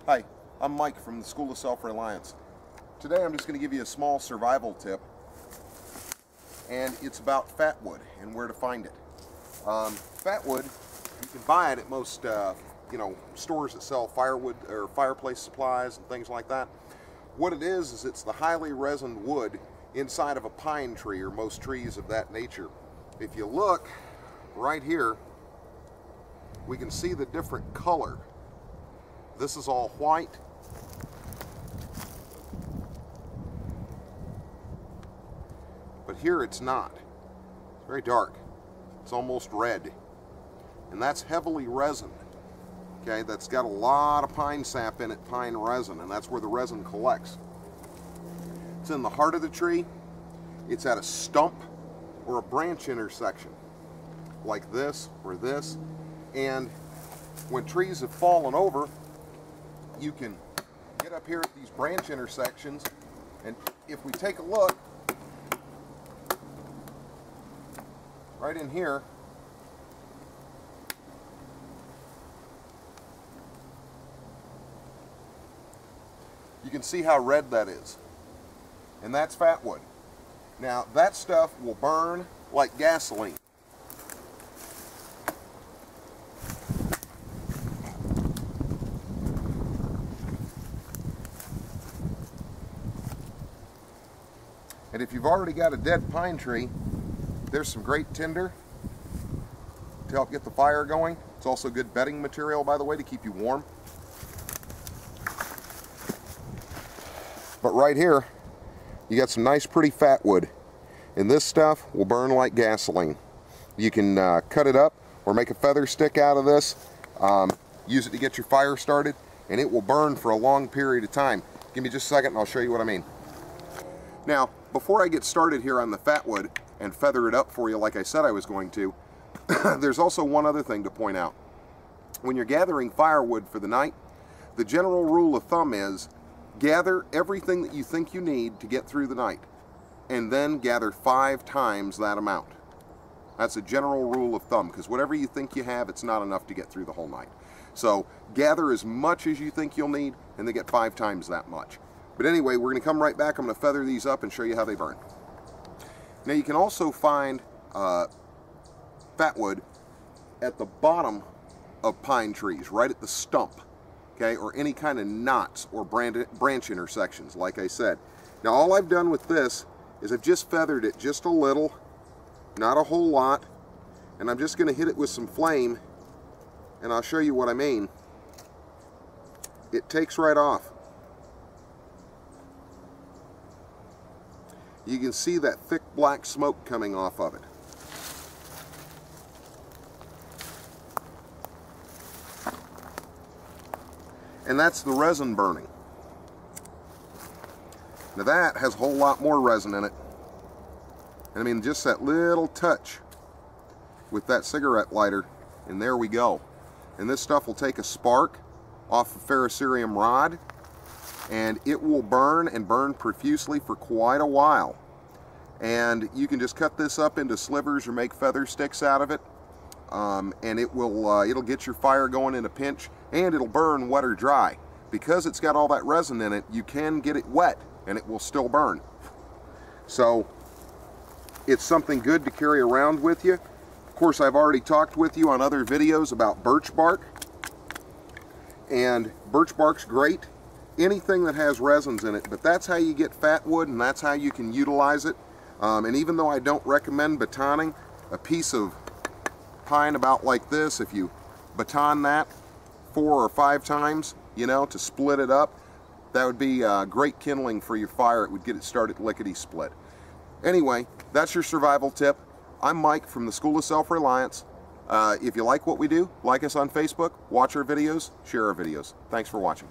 Hi, I'm Mike from the School of Self-Reliance. Today I'm just going to give you a small survival tip, and it's about fatwood and where to find it. Fatwood, you can buy it at most stores that sell firewood or fireplace supplies and things like that. What it is it's the highly resined wood inside of a pine tree or most trees of that nature. If you look right here, we can see the different color. This is all white. But here it's not. It's very dark. It's almost red. And that's heavily resined. Okay, that's got a lot of pine sap in it, pine resin, and that's where the resin collects. It's in the heart of the tree. It's at a stump or a branch intersection, like this or this. And when trees have fallen over, you can get up here at these branch intersections, and if we take a look right in here, you can see how red that is, and that's fatwood. Now that stuff will burn like gasoline. And if you've already got a dead pine tree, there's some great tinder to help get the fire going. It's also good bedding material, by the way, to keep you warm. But right here, you got some nice pretty fatwood, and this stuff will burn like gasoline. You can cut it up or make a feather stick out of this, use it to get your fire started, and it will burn for a long period of time. Give me just a second and I'll show you what I mean. Now, before I get started here on the fatwood and feather it up for you like I said I was going to, there's also one other thing to point out. When you're gathering firewood for the night, the general rule of thumb is gather everything that you think you need to get through the night, and then gather 5 times that amount. That's a general rule of thumb, because whatever you think you have, it's not enough to get through the whole night. So gather as much as you think you'll need, and then get 5 times that much. But anyway, we're going to come right back. I'm going to feather these up and show you how they burn. Now you can also find fatwood at the bottom of pine trees, right at the stump, okay, or any kind of knots or branch intersections, like I said. Now all I've done with this is I've just feathered it just a little, not a whole lot, and I'm just going to hit it with some flame, and I'll show you what I mean. It takes right off. You can see that thick black smoke coming off of it. And that's the resin burning. Now that has a whole lot more resin in it. And I mean, just that little touch with that cigarette lighter, and there we go. And this stuff will take a spark off a ferrocerium rod, and it will burn and burn profusely for quite a while. And you can just cut this up into slivers or make feather sticks out of it, and it will it'll get your fire going in a pinch, and it'll burn wet or dry. Because it's got all that resin in it, you can get it wet and it will still burn. So it's something good to carry around with you. Of course, I've already talked with you on other videos about birch bark, and birch bark's great. Anything that has resins in it, but that's how you get fatwood, and that's how you can utilize it. And even though I don't recommend batoning a piece of pine about like this, if you baton that 4 or 5 times, you know, to split it up, that would be great kindling for your fire. It would get it started lickety-split. Anyway, that's your survival tip. I'm Mike from the School of Self-Reliance. If you like what we do, like us on Facebook, watch our videos, share our videos. Thanks for watching.